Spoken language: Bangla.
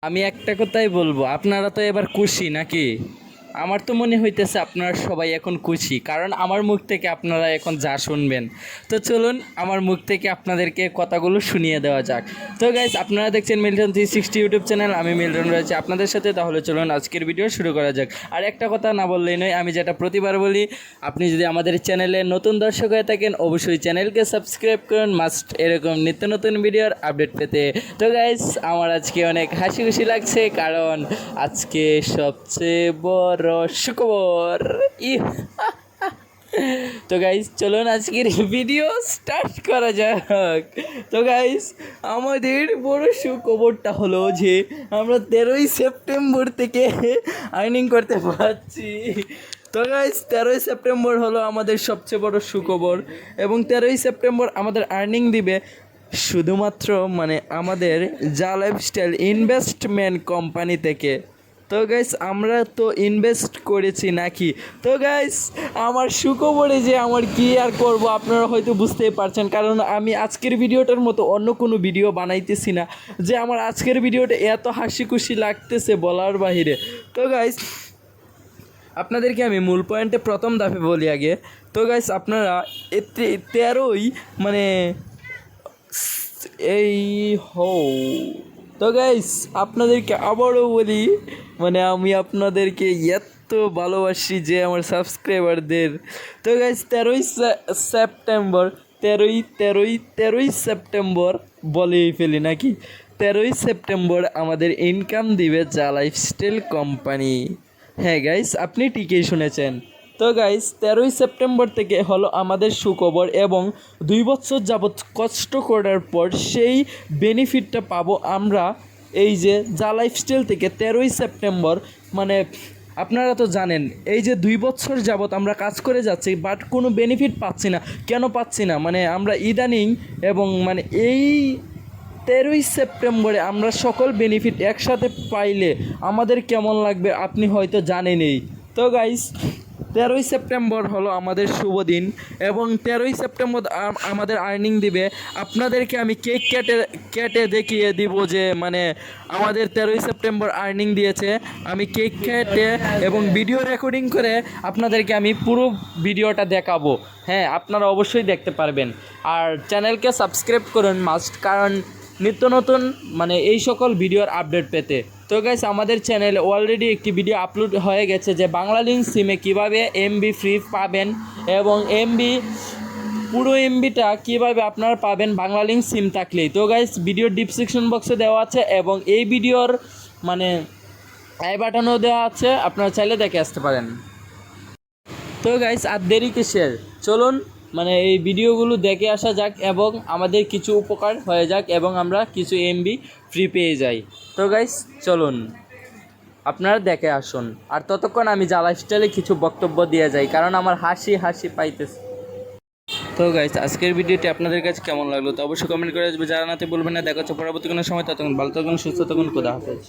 আমি একটা কথাই বলবো, আপনারা তো এবার খুশি নাকি? আমার তো মনে হইতেছে আপনারা সবাই এখন খুশি, কারণ আমার মুখ থেকে আপনারা এখন যা শুনবেন। তো চলুন আমার মুখ থেকে আপনাদেরকে কথাগুলো শুনিয়ে দেওয়া যাক। তো গাইস, আপনারা দেখছেন মিল্টন 360 ইউটিউব চ্যানেল। আমি মিল্টন রয়েছে আপনাদের সাথে। তাহলে চলুন আজকের ভিডিও শুরু করা যাক। আর একটা কথা না বললেই নয়, আমি যেটা প্রতিবার বলি, আপনি যদি আমাদের চ্যানেলে নতুন দর্শক হয়ে থাকেন অবশ্যই চ্যানেলকে সাবস্ক্রাইব করুন, মাস্ট এরকম নিত্য নতুন ভিডিওর আপডেট পেতে। তো গাইস, আমার আজকে অনেক হাসি খুশি লাগছে, কারণ আজকে সবচেয়ে বড় সুখবর। তো গাইস, চলুন আজকের ভিডিও স্টার্ট করা যাক। তো গাইস, আমাদের বড় সুখবরটা হলো যে আমরা 13ই সেপ্টেম্বর থেকে আর্নিং করতে পারছি। তো গাইস, 13ই সেপ্টেম্বর হলো আমাদের সবচেয়ে বড় সুখবর, এবং 13ই সেপ্টেম্বর আমাদের আর্নিং দিবে শুধুমাত্র আমাদের লাইফস্টাইল ইনভেস্টমেন্ট কোম্পানি থেকে। তো গাইস, আমরা তো ইনভেস্ট করেছি নাকি? তো গাইস, আমার সুখবরে যে আমার কি আর করব আপনারা হয়তো বুঝতেই পারছেন, কারণ আমি আজকের ভিডিওটার মতো অন্য কোনো ভিডিও বানাইতেছি না, যে আমার আজকের ভিডিওটা এত হাসি খুশি লাগতেছে বলার বাহিরে। তো গাইস, আপনাদেরকে আমি মূল পয়েন্টে প্রথম ধাপে বলি আগে। তো গাইস, আপনারা 13ই এই তো গাইস, আপনাদেরকে আবারও বলি, আমি আপনাদেরকে এত ভালোবাসি যে আমার সাবস্ক্রাইবারদের। তো গাইস, 13ই সেপ্টেম্বর বলেই ফেলি নাকি? 13ই সেপ্টেম্বর আমাদের ইনকাম দিবে লাইফস্টাইল কোম্পানি। হ্যাঁ গাইস, আপনি ঠিকই শুনেছেন। তো গাইস, 13ই সেপ্টেম্বর থেকে হলো আমাদের সুখবর, এবং 2 বছর যাবৎ কষ্ট করার পর সেই বেনিফিটটা পাবো আমরা এই যে লাইফস্টাইল থেকে। 13ই সেপ্টেম্বর আপনারা তো জানেন, এই যে 2 বছর যাবৎ আমরা কাজ করে যাচ্ছি, বাট কোনো বেনিফিট পাচ্ছি না। কেন পাচ্ছি না? আমরা ইদানিং এবং এই 13ই সেপ্টেম্বরে আমরা সকল বেনিফিট একসাথে পাইলে আমাদের কেমন লাগবে আপনি হয়তো জানেনই। তো গাইস, 13ই সেপ্টেম্বর হলো আমাদের শুভ দিন, এবং 13ই সেপ্টেম্বর আমাদের আর্নিং দিবে। আপনাদেরকে আমি কেক কেটে দেখিয়ে দিব যে আমাদের 13ই সেপ্টেম্বর আর্নিং দিয়েছে। আমি কেক কেটে এবং ভিডিও রেকর্ডিং করে আপনাদেরকে আমি পুরো ভিডিওটা দেখাবো। হ্যাঁ, আপনারা অবশ্যই দেখতে পারবেন। আর চ্যানেলকে সাবস্ক্রাইব করুন মাস্ট, কারণ নিত্য নতুন এই সকল ভিডিওর আপডেট পেতে। তো গাইস, আমাদের চ্যানেলে অলরেডি একটি ভিডিও আপলোড হয়ে গেছে যে বাংলা লিঙ্ক সিমে কীভাবে এমবি ফ্রি পাবেন, এবং পুরো এমবিটা কীভাবে আপনারা পাবেন বাংলা লিঙ্ক সিম থাকলেই। তো গাইস, ভিডিওর ডিসক্রিপশন বক্সে দেওয়া আছে, এবং এই ভিডিওর আই বাটনও দেওয়া আছে, আপনারা চাইলে দেখে আসতে পারেন। তো গাইস, আর দেরি কিসের, চলুন এই ভিডিওগুলো দেখে আসা যাক, এবং আমাদের কিছু উপকার হয়ে যাক, এবং আমরা কিছু এমবি ফ্রি পেয়ে যাই। তো গাইস, চলুন আপনারা দেখে আসুন। আর ততক্ষণ আমি লাইফস্টাইলে কিছু বক্তব্য দিয়ে যাই, কারণ আমার হাসি হাসি পাইতেছে। তো গাইস, আজকের ভিডিওটি আপনাদের কাছে কেমন লাগলো তো অবশ্যই কমেন্ট করে আসবে, জানাতে বলবেন না। দেখা হচ্ছে পরবর্তী কোনো সময়। ততক্ষণ ভালো থাকুন, সুস্থ থাকুন, খোদা হাফেজ।